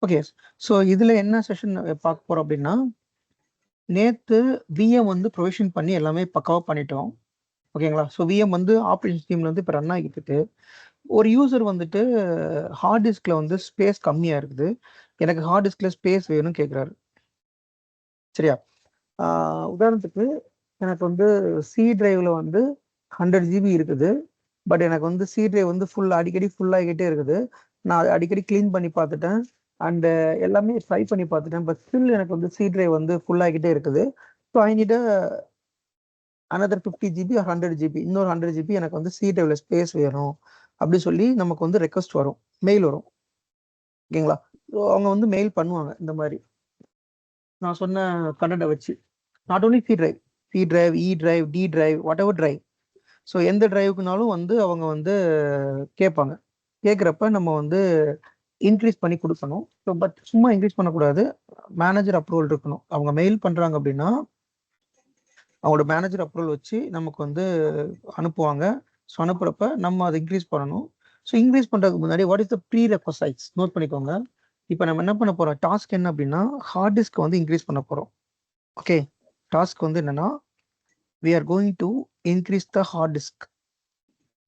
Okay. So இதில் என்ன session பார்க்க போகிறோம் அப்படின்னா, நேற்று விஎம் வந்து ப்ரொவிஷன் பண்ணி எல்லாமே பக்காவாக பண்ணிட்டோம். ஓகேங்களா? ஸோ விஎம் வந்து ஆப்ரேஷன் ஸ்கீமில் வந்து இப்போ ரன் ஆகிட்டு இருக்கு. ஒரு யூசர் வந்துட்டு ஹார்ட் டிஸ்கில் வந்து ஸ்பேஸ் கம்மியாக இருக்குது, எனக்கு ஹார்ட் டிஸ்கில் ஸ்பேஸ் வேணும்னு கேட்குறாரு. சரியா? உதாரணத்துக்கு எனக்கு வந்து சி டிரைவில் வந்து 100 ஜிபி இருக்குது. பட் எனக்கு வந்து சி டிரைவ் வந்து அடிக்கடி ஃபுல்லாகிக்கிட்டே இருக்குது. நான் அதை அடிக்கடி க்ளீன் பண்ணி பார்த்துட்டேன். அண்டு எல்லாமே ட்ரை பண்ணி பார்த்துட்டேன். பட் ஸ்டில் எனக்கு வந்து சி டிரைவ் வந்து ஃபுல்லாகிக்கிட்டே இருக்குது. So I need another 50 GB or 100 GB, இன்னொரு 100 ஜிபி எனக்கு வந்து சி டிரைவ்ல ஸ்பேஸ் வேணும் அப்படி சொல்லி நமக்கு வந்து ரெக்வஸ்ட் வரும், மெயில் வரும். ஓகேங்களா? ஸோ அவங்க வந்து மெயில் பண்ணுவாங்க இந்த மாதிரி நான் சொன்ன கண்டென்ட்டை வச்சு. Not only C drive, C drive, E drive, D drive, whatever drive. So எந்த டிரைவுக்குனாலும் வந்து அவங்க வந்து கேட்பாங்க. கேட்குறப்ப நம்ம வந்து இன்க்ரீஸ் பண்ணி கொடுக்கணும். ஸோ பட் சும்மா இன்க்ரீஸ் பண்ணக்கூடாது, மேனேஜர் அப்ரூவல் இருக்கணும். அவங்க மெயில் பண்ணுறாங்க அப்படின்னா அவங்களோட மேனேஜர் அப்ரூவல் வச்சு நமக்கு வந்து அனுப்புவாங்க. ஸோ அனுப்புறப்ப நம்ம அதை இன்க்ரீஸ் பண்ணணும். ஸோ இன்க்ரீஸ் பண்ணுறதுக்கு முன்னாடி what is the prerequisites note பண்ணிக்கோங்க. இப்போ நம்ம என்ன பண்ண போகிறோம், டாஸ்க் என்ன அப்படின்னா ஹார்ட் டிஸ்க் வந்து இன்க்ரீஸ் பண்ண போகிறோம். ஓகே, டாஸ்க் வந்து என்னன்னா we are going to increase the hard disk.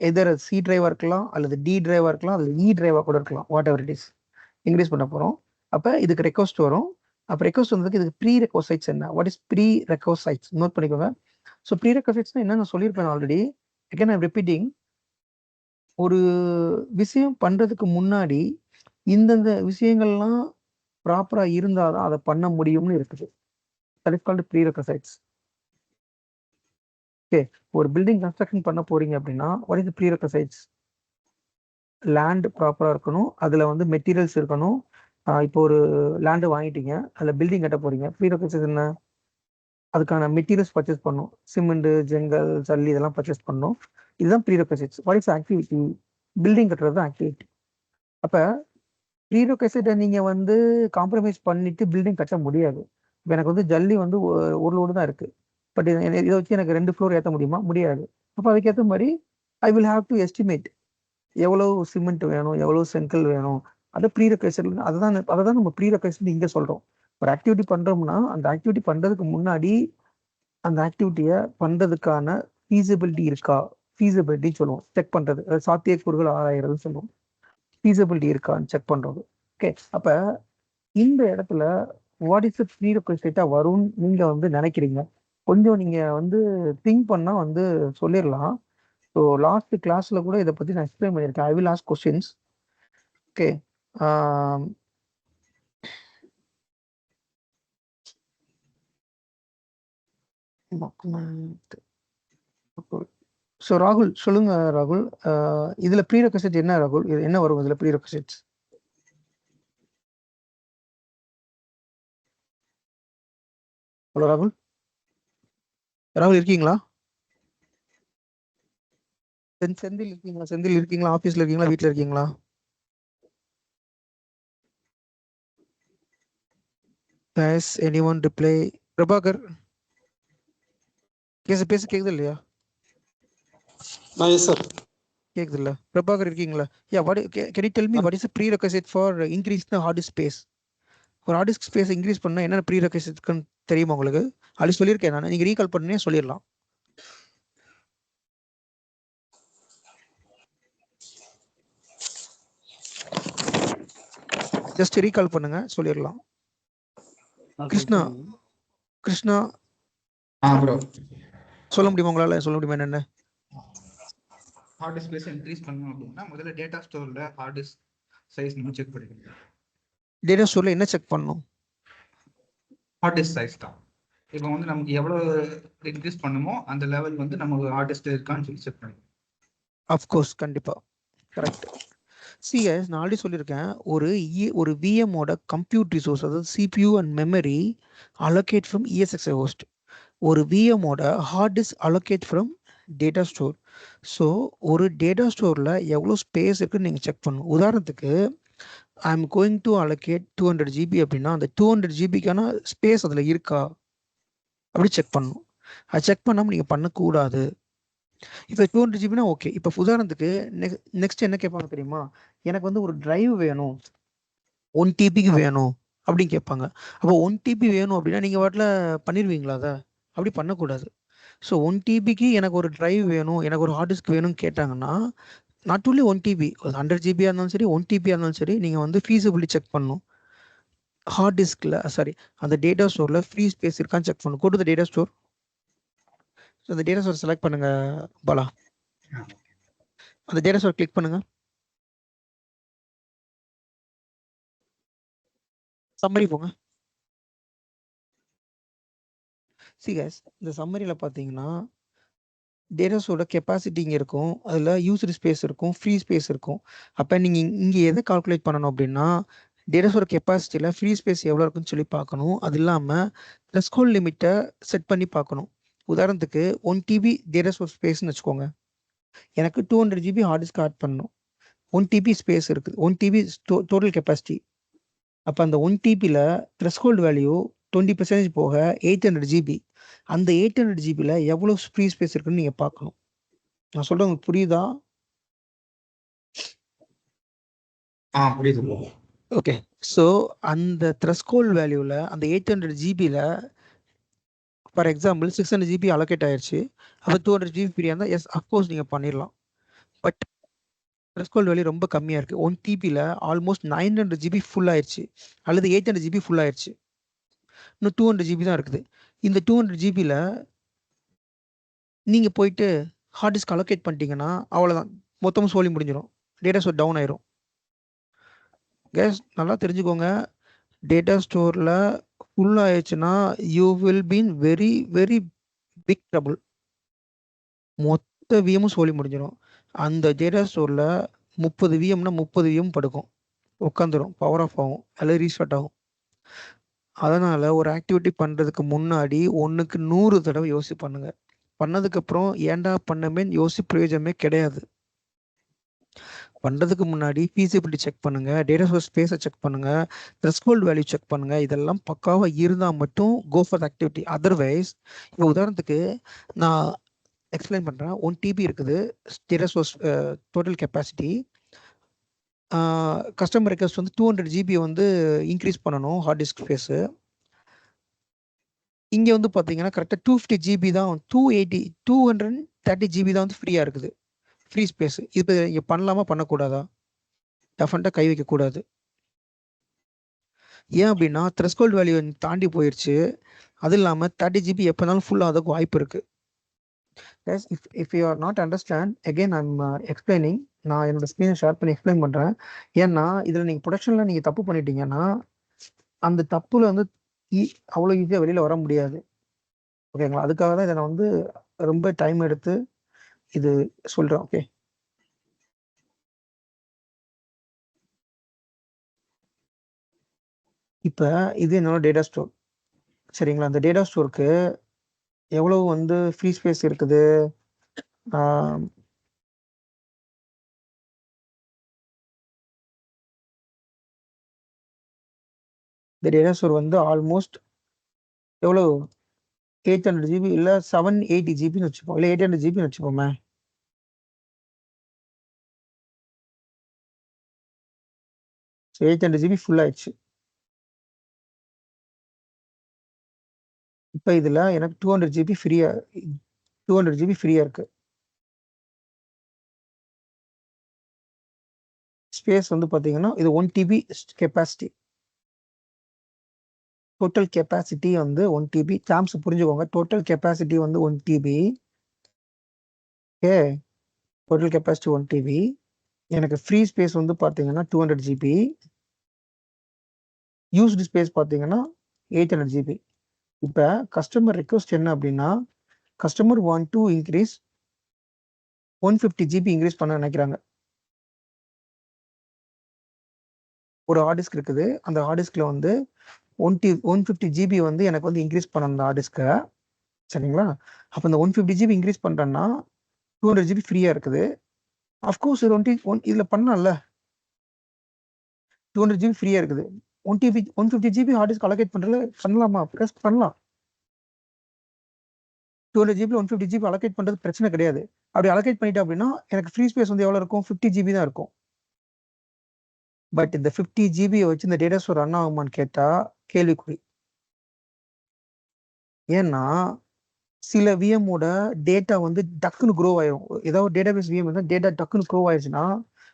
Either C டிரைவாக இருக்கலாம், அல்லது டி டிரைவாக இருக்கலாம், அல்லது இ டிரைவாக கூட இருக்கலாம், what ever it is. Increase பண்ண போகிறோம். அப்போ இதுக்கு ரெக்வஸ்ட் வரும். அப்போ ரெக்வஸ்ட் வந்ததுக்கு இதுக்கு ப்ரீ ரெக்வசைட்ஸ் என்ன, what is prerequisites note பண்ணிக்கோங்க. ஸோ ப்ரீ ரெக்வசைட்ஸ்னா என்ன நான் சொல்லியிருப்பேன் ஆல்ரெடி. Again I'm repeating. ஒரு விஷயம் பண்ணுறதுக்கு முன்னாடி இந்தந்த விஷயங்கள்லாம் ப்ராப்பராக இருந்தால் தான் அதை பண்ண முடியும்னு இருக்குது. That is called prerequisites. Okay, ஒரு பில்டிங் கன்ஸ்ட்ரக்ஷன் பண்ண போறீங்க அப்படின்னா what is prerequisites? Land ப்ராப்பராக இருக்கணும், அதில் வந்து மெட்டீரியல்ஸ் இருக்கணும். இப்போ ஒரு லேண்டு வாங்கிட்டீங்க, அதில் பில்டிங் கட்ட போறீங்க. ப்ரீ ரெக்வசைட்ஸ் என்ன? அதுக்கான மெட்டீரியல்ஸ் பர்ச்சேஸ் பண்ணணும், சிமெண்ட், செங்கல், ஜல்லி இதெல்லாம் பர்ச்சேஸ் பண்ணணும். இதுதான் prerequisites. What is activity? Building கட்டுறது தான் ஆக்டிவிட்டி. அப்போ ப்ரீ ரெக்வசைட்டை நீங்கள் வந்து காம்ப்ரமைஸ் பண்ணிட்டு பில்டிங் கட்ட முடியாது. இப்போ எனக்கு வந்து ஜல்லி வந்து ஒரு லோடு தான் இருக்குது, பட் இதை வச்சு எனக்கு 2 ஃப்ளோர் ஏற்ற முடியுமா? முடியாது. அப்போ அதுக்கேற்ற மாதிரி I will have to estimate எவ்வளோ சிமெண்ட் வேணும், எவ்வளோ செங்கல் வேணும். அதை ப்ரீ ரெக்வசைட், அதை தான் நம்ம ப்ரீ ரெக்வசைட் இங்கே சொல்கிறோம். ஒரு ஆக்டிவிட்டி பண்ணுறோம்னா அந்த ஆக்டிவிட்டி பண்ணுறதுக்கு முன்னாடி அந்த ஆக்டிவிட்டியை பண்ணுறதுக்கான ஃபீஸிபிலிட்டி இருக்கா, ஃபீஸிபிலிட்டி சொல்லுவோம், செக் பண்ணுறது. சாத்தியக்கூறுகள் ஆராயிறதுன்னு சொல்லுவோம். ஃபீஸிபிலிட்டி இருக்கான்னு செக் பண்ணுறது. ஓகே, அப்போ இந்த இடத்துல வாட் இஸ் ப்ரீ ரெக்வசைட்டாக வரும்னு நீங்கள் வந்து நினைக்கிறீங்க? கொஞ்சம் நீங்கள் வந்து திங்க் பண்ணால் வந்து சொல்லிடலாம். ஸோ லாஸ்ட் கிளாஸில் கூட இதை பற்றி நான் எக்ஸ்பிளைன் பண்ணியிருக்கேன். I will ask questions. Okay, so ராகுல் சொல்லுங்க. ராகுல், இதில் ப்ரீ ரெக்வசைட் என்ன ராகுல்? இது என்ன வரும் இதில் ப்ரீ ரெக்வசைட்ஸ்? ஹலோ ராகுல், ராகுல் இருக்கீங்களா? செந்தில் இருக்கீங்களா? செந்தில் இருக்கீங்களா? ஆஃபீஸில் இருக்கீங்களா? வீட்டில் இருக்கீங்களா? Has anyone reply? பிரபாகர் பேச கேக்குது இல்லையா? Yes, sir. கேக்குது இல்ல? பிரபாகர் இருக்கீங்களா? Yeah, what can you tell me what is the prerequisite for increase the hard disk space? ஒரு ஹார்ட் டிஸ்க் ஸ்பேஸ் இன்க்ரீஸ் பண்ணா என்ன ப்ரீ ரெக்வசைட்ஸ்க்கு தெரியுமா உங்களுக்கு? அப்படி சொல்லியிருக்கேன் நான், நீங்க ரீகால் பண்ணே சொல்லிடலாம். ஜஸ்ட் ரீகால் பண்ணுங்க, சொல்லிடலாம். கிருஷ்ணா, கிருஷ்ணா சொல்ல முடியுமா உங்களால? சொல்ல முடியுமா என்னென்ன? ஹார்ட் டிஸ்க் ஸ்பேஸ் இன்க்ரீஸ் பண்ணனும் அப்படின்னா முதல்ல டேட்டா ஸ்டோர்ல ஹார்ட் டிஸ்க் சைஸ் நம்ம செக் பண்ணிக்கணும். டேட்டா ஸ்டோர்ல என்ன செக் பண்ணணும்? ஹார்ட் டிஸ்க் சைஸ் தான். இப்போ வந்து நமக்கு எவ்வளவு இன்க்ரீஸ் பண்ணுமோ அந்த லெவல் வந்து நமக்கு ஹார்ட் டிஸ்க் இருக்கான்னு சொல்லி செக் பண்ணிக்கணும். அஃப்கோர்ஸ், கண்டிப்பா கரெக்ட். நான் ஆல்ரெடி சொல்லியிருக்கேன், ஒரு விஎம்மோட கம்ப்யூட் ரிசோர்ஸ், அதாவது CPU and memory allocate from ESXi host. ஒரு விஎம்மோட hard disk allocate from data store. So ஒரு டேட்டா ஸ்டோரில் எவ்வளோ ஸ்பேஸ் இருக்குன்னு நீங்கள் செக் பண்ணணும். உதாரணத்துக்கு I am going to allocate 200 GB அப்படின்னா அந்த 200 ஜிபிக்கான ஸ்பேஸ் அதில் இருக்கா அப்படி செக் பண்ணணும். அது செக் பண்ணாமல் நீங்கள் பண்ணக்கூடாது. இப்போ 200 ஜிபினா ஓகே. இப்போ உதாரணத்துக்கு நெக்ஸ்ட் என்ன கேட்பாங்க தெரியுமா? எனக்கு வந்து ஒரு டிரைவ் வேணும், 1 டிபிக்கு வேணும் அப்படின்னு கேட்பாங்க. அப்போ 1 டிபி வேணும் அப்படின்னா நீங்கள் வாட்டில் பண்ணிடுவீங்களா அதை? அப்படி பண்ணக்கூடாது. ஸோ 1 டிபிக்கு எனக்கு ஒரு டிரைவ் வேணும், எனக்கு ஒரு ஹார்ட் டிஸ்க் வேணும்னு கேட்டாங்கன்னா, நாட் ஒன்லி 1 டிபி, 100 ஜிபியாக இருந்தாலும் சரி, 1 டிபியாக இருந்தாலும் சரி, நீங்கள் வந்து ஃபீஸிபிலிட்டி செக் பண்ணணும். ஹார்ட் டிஸ்கில் சாரி அந்த டேட்டா ஸ்டோரில் ஃப்ரீ ஸ்பேஸ் இருக்கான்னு செக் பண்ணணும். Go to the data store. So அந்த டேட்டா ஸ்டோர் செலக்ட் பண்ணுங்க பாலா. அந்த டேட்டா ஸ்டோர் கிளிக் பண்ணுங்க. சம்மரி போங்க. சி கைஸ், இந்த சம்மரியில் பார்த்தீங்கன்னா டேட்டாஸோட கெப்பாசிட்டி இங்கே இருக்கும், அதில் யூஸ்டு ஸ்பேஸ் இருக்கும், ஃப்ரீ ஸ்பேஸ் இருக்கும். அப்போ நீங்கள் இங்கே எதை கால்குலேட் பண்ணணும் அப்படின்னா டேட்டாஸோட கெப்பாசிட்டியில் ஃப்ரீ ஸ்பேஸ் எவ்வளோ இருக்குன்னு சொல்லி பார்க்கணும். அது இல்லாமல் த்ரெஷ்ஹோல்ட் லிமிட்டை செட் பண்ணி பார்க்கணும். உதாரணத்துக்கு 1 டிபி டேட்டா ஸ்டோர் ஸ்பேஸ்னு வச்சுக்கோங்க. எனக்கு 200 ஜிபி ஹார்ட் டிஸ்க் ஆட் பண்ணணும். 1 டிபி ஸ்பேஸ் இருக்குது, 1 டிபி டோட்டல் கெப்பாசிட்டி. அப்போ அந்த 1 டிபியில் த்ரெஷ்ஹோல்டு வேல்யூ 20% போக 800 ஜிபி. அந்த 800 ஜிபியில் எவ்வளோ ஃப்ரீ ஸ்பேஸ் இருக்குன்னு நீங்கள் பார்க்கணும். நான் சொல்கிறது உங்களுக்கு புரியுதா? புரியுது. ஓகே. ஸோ அந்த த்ரெஷ்ஹோல்ட் வேல்யூவில் அந்த 800 ஜிபியில் ஃபார் எக்ஸாம்பிள் 600 ஜிபி அலோகேட் ஆயிடுச்சு. அப்போ 200 ஜிபி ஃப்ரீயாக இருந்தால் எஸ் அஃப்கோர்ஸ் நீங்கள் பண்ணிடலாம். பட் த்ரெஷ்ஹோல்ட் வேல்யூ ரொம்ப கம்மியாக இருக்குது. 1 டிபியில் ஆல்மோஸ்ட் 900 ஜிபி ஃபுல் ஆயிடுச்சு, அல்லது 800 ஜிபி ஃபுல் ஆயிடுச்சு. இன்னும் 200 ஜிபி தான் இருக்குது. இந்த 200 ஜிபியில் நீங்கள் போயிட்டு ஹார்ட் டிஸ்க் அலோகேட் பண்ணிட்டீங்கன்னா அவ்வளோதான், மொத்தமும் சோலி முடிஞ்சிடும், டேட்டா ஸ்டோர் டவுன் ஆயிரும். கேஸ் நல்லா தெரிஞ்சுக்கோங்க, டேட்டா ஸ்டோரில் ஃபுல் ஆயிடுச்சுன்னா you will been very very big trouble. மொத்த விஎம்மும் சோலி முடிஞ்சிடும். அந்த டேட்டா ஸ்டோரில் 30 விஎம்னா 30 விஎம் படுக்கும், உட்காந்துரும், பவர் ஆஃப் ஆகும், அல்லது ரீஸ்டார்ட் ஆகும். அதனால் ஒரு ஆக்டிவிட்டி பண்ணுறதுக்கு முன்னாடி 1க்கு 100 தடவை யோசி பண்ணுங்க. பண்ணதுக்கப்புறம் ஏன்டா பண்ணமேன்னு யோசி பிரயோஜனமே கிடையாது. பண்ணுறதுக்கு முன்னாடி ஃபீஸிபிலிட்டி செக் பண்ணுங்கள், டேட்டா சோர்ஸ் ஸ்பேஸை செக் பண்ணுங்கள், த்ரெஷ்ஹோல்ட் வேல்யூ செக் பண்ணுங்கள். இதெல்லாம் பக்காவாக இருந்தால் மட்டும் கோ ஃபார் ஆக்டிவிட்டி. அதர்வைஸ் இப்போ உதாரணத்துக்கு நான் எக்ஸ்பிளைன் பண்ணுறேன். 1 டிபி இருக்குது data source total capacity. Customer request வந்து 200 ஜிபி வந்து இன்க்ரீஸ் பண்ணணும் ஹார்ட் டிஸ்க் ஸ்பேஸு. இங்கே வந்து பார்த்தீங்கன்னா கரெக்டாக 250 ஜிபி தான், 230 ஜிபி தான் வந்து ஃப்ரீயாக இருக்குது, ஃப்ரீ ஸ்பேஸ். இது இங்கே பண்ணலாமா பண்ணக்கூடாதா? டெஃபனட்டாக கை வைக்கக்கூடாது. ஏன் அப்படின்னா த்ரெஷ்ஹோல்ட் வேல்யூ தாண்டி போயிடுச்சு. அது இல்லாமல் 30 ஜிபி எப்போனாலும் ஃபுல் ஆகிறதுக்கு வாய்ப்பு இருக்குது. Yes, if you are not understand again I'm explaining. நான் என்னோட ஸ்க்ரீனை ஷேர் பண்ணி எக்ஸ்பிளைன் பண்ணுறேன். ஏன்னா இதில் நீங்கள் ப்ரொடக்ஷனில் நீங்கள் தப்பு பண்ணிட்டீங்கன்னா அந்த தப்புல வந்து அவ்வளோ ஈஸியாக வெளியில் வர முடியாது. ஓகேங்களா? அதுக்காக தான் இதை நான் வந்து ரொம்ப டைம் எடுத்து இது சொல்கிறேன். ஓகே, இப்போ இது என்னோட டேட்டா ஸ்டோர். சரிங்களா? அந்த டேட்டா ஸ்டோருக்கு எவ்வளவு வந்து ஃப்ரீ ஸ்பேஸ் இருக்குது? இந்த டேட்டா ஸ்டோர் வந்து ஆல்மோஸ்ட் எவ்வளோ 800 ஜிபி இல்லை 780 ஜிபின்னு வச்சுப்போம், இல்லை 800 ஜிபின்னு வச்சுப்போமே. ஸோ 800 ஜிபி ஃபுல் ஆயிடுச்சு. இப்போ இதில் எனக்கு 200 ஜிபி ஃப்ரீயாக இருக்கு. ஸ்பேஸ் வந்து பார்த்தீங்கன்னா இது 1 டிபி கெப்பாசிட்டி. டோட்டல் கெப்பாசிட்டி வந்து 1 டிபி. டேர்ம்ஸ் புரிஞ்சுக்கோங்க. டோட்டல் கெப்பாசிட்டி வந்து 1 TB. Okay, total capacity 1 TB. எனக்கு ஃப்ரீ ஸ்பேஸ் வந்து பார்த்தீங்கன்னா 200 ஜிபி. யூஸ்டு ஸ்பேஸ் பார்த்தீங்கன்னா 800 ஜிபி. இப்போ கஸ்டமர் ரெக்வஸ்ட் என்ன அப்படின்னா, customer want to increase 150 GB increase பண்ண நினைக்கிறாங்க. ஒரு ஹார்ட் டிஸ்க் இருக்குது, அந்த ஹார்ட் டிஸ்கில் வந்து 150 ஜிபி வந்து எனக்கு வந்து இன்க்ரீஸ் பண்ண அந்த ஹார்ட் டிஸ்கை. சரிங்களா? அப்போ இந்த 150 ஜிபி இன்க்ரீஸ் பண்ணுறேன்னா 200 ஜிபி ஃப்ரீயாக இருக்குது. அஃப்கோர்ஸ் இதில் பண்ணலாம்ல, 200 ஜிபி ஃப்ரீயாக இருக்குது. 150 ஜிபி ஹார்ட் டிஸ்க் அலோகேட் பண்ணுறது பண்ணலாமா? ப்ளஸ் பண்ணலாம். 200 ஜிபி 150 ஜிபி அலோகேட் பண்ணுறது பிரச்சனை கிடையாது. அப்படி அலோகேட் பண்ணிட்டேன் அப்படின்னா எனக்கு ஃப்ரீ ஸ்பேஸ் வந்து எவ்வளோ இருக்கும்? 50 ஜிபி தான் இருக்கும். பட் இந்த 50 ஜிபியை வச்சு இந்த டேட்டா ஸ்டோர் ரன் ஆகுமான்னு கேட்டா கேள்விக்குறி. ஏன்னா சில விஎம்மோட டேட்டா வந்து டக்குன்னு க்ரோ ஆயிரும். ஏதாவது டேட்டாபேஸ் விஎம் இருந்தால் டேட்டா டக்குன்னு க்ரோ ஆயிடுச்சுன்னா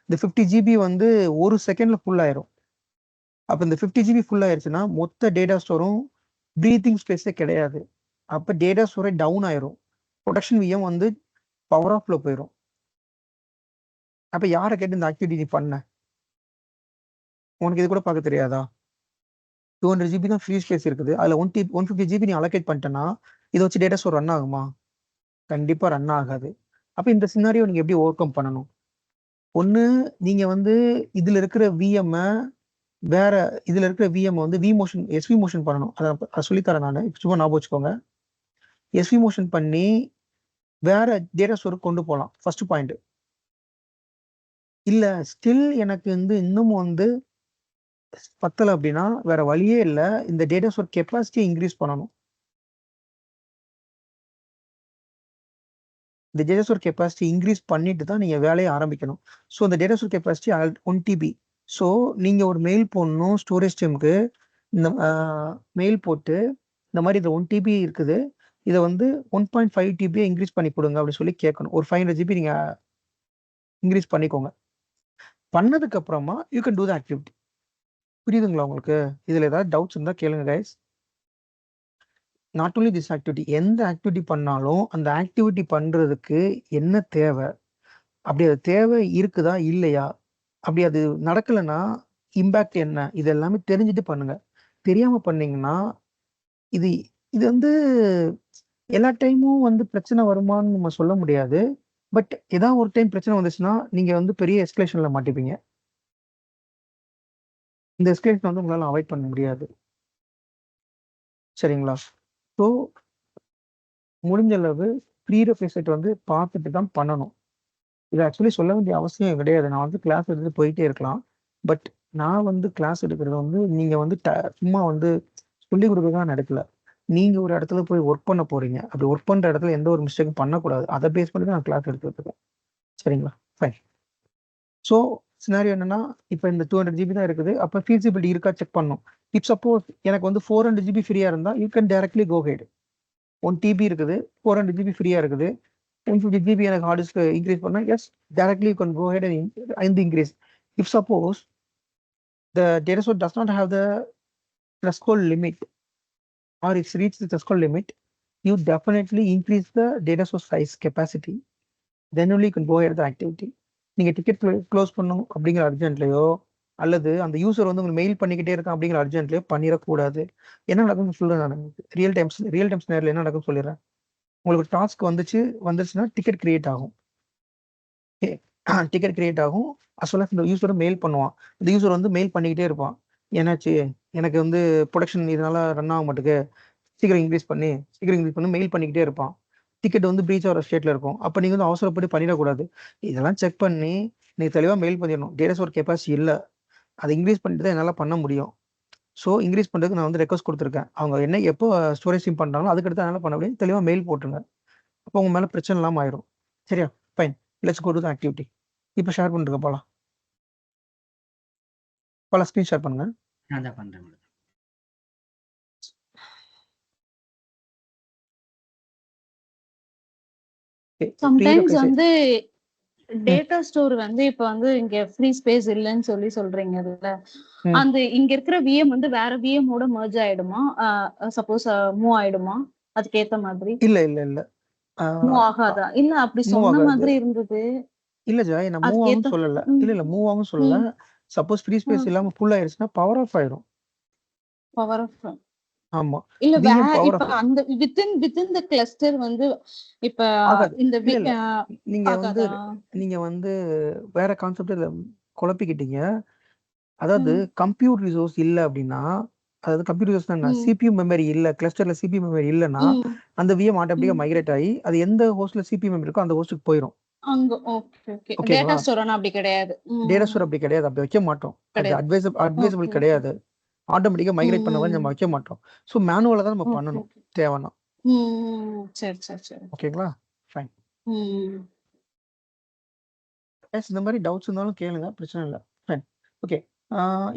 இந்த 50 ஜிபி வந்து ஒரு செகண்ட்ல ஃபுல் ஆயிரும். அப்போ இந்த 50 ஜிபி ஃபுல் ஆயிடுச்சுன்னா மொத்த டேட்டா ஸ்டோரும் ப்ரீத்திங் ஸ்பேஸே கிடையாது. அப்போ டேட்டா ஸ்டோரே டவுன் ஆயிரும். ப்ரொடக்ஷன் விஎம் வந்து பவர் ஆஃப்ல போயிடும். அப்போ யாரை கேட்டு இந்த ஆக்டிவிட்டி நீ பண்ண? உனக்கு இது கூட பார்க்க தெரியாதா? 200 ஜிபி தான் ஃப்ரீ ஸ்பேஸ் இருக்குது. அதில் 150 ஜிபி நீ அலோகேட் பண்ணிட்டேன்னா இதை வச்சு டேட்டா ஸ்டோர் ரன் ஆகுமா? கண்டிப்பாக ரன் ஆகாது. அப்போ இந்த சினாரியோ நீங்கள் எப்படி ஓவர் கம் பண்ணணும்? ஒன்று நீங்கள் வந்து இதில் இருக்கிற விஎம்ஐ வேற இதில் இருக்கிற விஎம் வந்து எஸ்வி மோஷன் பண்ணணும். அதை சொல்லித்தரேன் நான். சும்மா ஞாபகம் வச்சுக்கோங்க. எஸ்வி மோஷன் பண்ணி வேற டேட்டா ஸ்டோருக்கு கொண்டு போகலாம். First point. இல்லை ஸ்டில் எனக்கு வந்து இன்னமும் வந்து பத்தலை அப்படின்னா வேற வழியே இல்லை, இந்த டேட்டா ஸ்டோர் கெப்பாசிட்டியை இன்க்ரீஸ் பண்ணணும். இந்த டேட்டா ஸ்டோர் கெப்பாசிட்டி இன்க்ரீஸ் பண்ணிட்டு தான் நீங்கள் வேலையை ஆரம்பிக்கணும். ஸோ இந்த data store capacity 1 TB. So நீங்கள் ஒரு மெயில் போடணும் ஸ்டோரேஜ் டீமுக்கு. இந்த மெயில் போட்டு இந்த மாதிரி இது 1 TB இருக்குது, இதை வந்து 1.5 TB இன்க்ரீஸ் பண்ணி கொடுங்க அப்படின்னு சொல்லி கேட்கணும். ஒரு 500 GB நீங்கள் இன்க்ரீஸ் பண்ணிக்கோங்க. பண்ணதுக்கு அப்புறமா you can do the activity. புரியுதுங்களா உங்களுக்கு? இதில் ஏதாவது டவுட்ஸ் இருந்தால் கேளுங்க guys. Not only this activity, எந்த ஆக்டிவிட்டி பண்ணாலும் அந்த ஆக்டிவிட்டி பண்ணுறதுக்கு என்ன தேவை, அப்படி அது தேவை இருக்குதா இல்லையா, அப்படி அது நடக்கலைன்னா இம்பேக்ட் என்ன, இது எல்லாமே தெரிஞ்சுட்டு பண்ணுங்க. தெரியாமல் பண்ணீங்கன்னா இது இது வந்து எல்லா டைமும் வந்து பிரச்சனை வருமான்னு நம்ம சொல்ல முடியாது. பட் ஏதாவது ஒரு டைம் பிரச்சனை வந்துச்சுன்னா நீங்கள் வந்து பெரிய எஸ்கலேஷனில் மாட்டிப்பீங்க. இந்த எஸ்கலேஷன் வந்து உங்களால் அவாய்ட் பண்ண முடியாது. சரிங்களா? ஸோ முடிஞ்ச அளவு ப்ரீ ரெக்விசிட் வந்து பார்த்துட்டு தான் பண்ணணும். இது ஆக்சுவலி சொல்ல வேண்டிய அவசியம் கிடையாது. நான் வந்து கிளாஸ் எடுத்துட்டு போயிட்டே இருக்கலாம். பட் நான் வந்து கிளாஸ் எடுக்கிறது வந்து நீங்கள் வந்து சும்மா வந்து சொல்லி கொடுக்கதான் நடக்கல. நீங்கள் ஒரு இடத்துல போய் ஒர்க் பண்ண போறீங்க. அப்படி ஒர்க் பண்ணுற இடத்துல எந்த ஒரு மிஸ்டேக்கும் பண்ணக்கூடாது. அதை பேஸ் பண்ணி தான் நான் கிளாஸ் எடுத்துட்டு இருக்கேன். சரிங்களா? ஃபைன். ஸோ சினாரியோ என்னன்னா, இப்போ இந்த 200 GB தான் இருக்குது. அப்போ ஃபீஸிபிலிட்டி இருக்கா செக் பண்ணணும். இப் சப்போஸ் எனக்கு வந்து 400 GB ஃப்ரீயாக இருந்தால் you can directly go ahead. 1 TB இருக்குது, 400 GB ஃப்ரீயாக இருக்குது, 150 GB எனக்கு ஹார்ட் டிஸ்க் இன்க்ரீஸ் பண்ணால் yes directly you can go ahead and increase. If suppose the data source does not have the threshold limit or it's reached the threshold limit, you definitely increase the data source size capacity. Then only you can go ahead with the activity. நீங்கள் ticket close பண்ணும் அப்படிங்கிற அர்ஜென்ட்லையோ அல்லது அந்த user வந்து உங்களுக்கு mail பண்ணிக்கிட்டே இருக்கான் அப்படிங்கிற அர்ஜென்ட்லையோ பண்ணிடக்கூடாது. என்ன நடக்கும்னு சொல்கிறேன் நான். ரியல் டைம்ஸ் நேரில் என்ன நடக்கும்னு சொல்லிடுறேன். உங்களுக்கு டாஸ்க் வந்துச்சுன்னா டிக்கெட் கிரியேட் ஆகும். டிக்கெட் கிரியேட் ஆகும். அஸ் இந்த யூசரை மெயில் பண்ணுவான். இந்த யூசர் வந்து மெயில் பண்ணிக்கிட்டே இருப்பான். என்னாச்சு, எனக்கு வந்து ப்ரொடக்ஷன் இதனால ரன் ஆக மாட்டேங்குது, சீக்கிரம் இன்க்ரீஸ் பண்ணி மெயில் பண்ணிக்கிட்டே இருப்பான். டிக்கெட் வந்து ப்ரீச் ஆகிற ஸ்டேட்டில் இருக்கும். அப்போ நீங்கள் வந்து அவசரப்பட்டு பண்ணிடக்கூடாது. இதெல்லாம் செக் பண்ணி நீங்கள் தெளிவாக மெயில் பண்ணிடணும். டேட்டா ஸ்டோர் கெப்பாசிட்டி இல்லை, அதை இன்க்ரீஸ் பண்ணிட்டு தான் என்னால் பண்ண முடியும். ஸோ இன்க்ரீஸ் பண்ணுறதுக்கு நான் வந்து ரெக்வஸ்ட் கொடுத்துருக்கேன். அவங்க எப்போ ஸ்டோரேஜ் சிம் பண்ணுறாங்களோ அதுக்கடுத்து என்னால் பண்ண முடியும். தெளிவாக மெயில் போட்டுருங்க. அப்போ உங்கள் மேலே பிரச்சனை இல்லாமல் ஆயிடும். சரியா? Fine. Let's go to the activity. இப்போ ஷேர் பண்ணிருக்க போகலாம். ஸ்க்ரீன் ஷேர் பண்ணுங்க. நான் தான் பண்றேன். சம்டைம்ஸ் வந்து டேட்டா ஸ்டோர் வந்து இப்ப வந்து இங்க ஃப்ரீ ஸ்பேஸ் இல்லைன்னு சொல்றீங்க. அதுல அந்த இங்க இருக்கிற விஎம் வந்து வேற விஎம் ஓட மர்ஜ் ஆயிடுமா? சப்போஸ் மூவ் ஆயிடுமா? அதுக்கு ஏத்த மாதிரி இல்ல மூவ் ஆகாதா? இல்ல அப்படி சொன்ன மாதிரி இருந்தது. இல்ல ஜாய், நான் மூவ் ஆகும் சொல்லல. இல்ல மூவ் ஆகும் சொல்லல. சப்போஸ் ஃப்ரீ ஸ்பேஸ் இல்லாம ஃபுல் ஆயிருச்சுன்னா பவர் ஆஃப் ஆயிடும். Power off. ஆமா. இல்ல இப்ப அந்த வித்தின் தி கிளஸ்டர் வந்து இப்ப இந்த நீங்க வந்து வேற கான்செப்ட்ல குழப்பிக்கிட்டீங்க. அதாவது கம்ப்யூட் ரிசோர்ஸ் இல்ல அப்படின்னா, அதாவது கம்ப்யூட்டர் ரிசோர்ஸ் தான் CPU மெமரி இல்ல, கிளஸ்டர்ல CPU மெமரி இல்லன்னா அந்த விஎம் ஆட்டோமேட்டிக்கா மைக்ரேட் ஆகி அது எந்த ஹோஸ்ட்ல CPU மெமரி இருக்கோ அந்த ஹோஸ்டுக்கு போயிடும். டேட்டா ஸ்டோர் அப்படி கிடையாது. டேட்டா ஸ்டோர் அப்படி கிடையாது. அப்படி வைக்க மாட்டோம். அது அட்வைசபிள் கிடையாது. ஆட்டோமேட்டிக்கா மைக்ரேட் பண்ண மாதிரி நம்ம வைக்க மாட்டோம். ஸோ மேனுவலா தான் நம்ம பண்ணணும் தேவைன்னா. சரி. ஓகேங்களா? ஃபைன். இந்த மாதிரி டவுட்ஸ் இருந்தாலும் கேளுங்க, பிரச்சனை இல்லை. ஃபைன். ஓகே.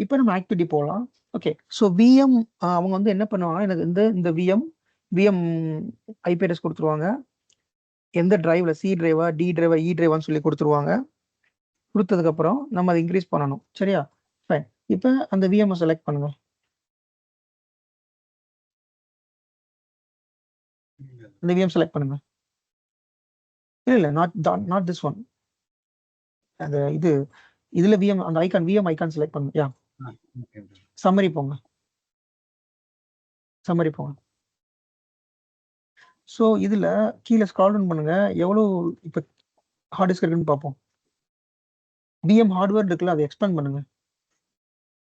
இப்போ நம்ம ஆக்டிவிட்டி போகலாம். ஓகே. ஸோ விஎம் அவங்க வந்து என்ன பண்ணுவாங்கன்னா, எனக்கு இந்த விஎம் ஐபி அட்ரஸ் கொடுத்துருவாங்க. எந்த டிரைவ்ல சி டிரைவா, டி டிரைவா, இ டிரைவான்னு சொல்லி கொடுத்துருவாங்க. கொடுத்ததுக்கப்புறம் நம்ம அதை இன்க்ரீஸ் பண்ணணும். சரியா? ஃபைன். இப்போ அந்த விஎம் செலக்ட் பண்ணுங்க. இந்த விஎம் செலக்ட் பண்ணுங்க. இல்லை நாட் திஸ் ஒன். அந்த இதுல விஎம் அந்த விஎம் ஐகான் செலக்ட் பண்ணுங்க. யா சம்மரி போங்க. ஸோ இதுல கீழே ஸ்க்ரால் டவுன் பண்ணுங்க. எவ்வளோ இப்போ ஹார்ட் டிஸ்க் இருக்குன்னு பார்ப்போம். விஎம் ஹார்ட்வேர் இருக்குல்ல, அதை எக்ஸ்பேண்ட் பண்ணுங்க.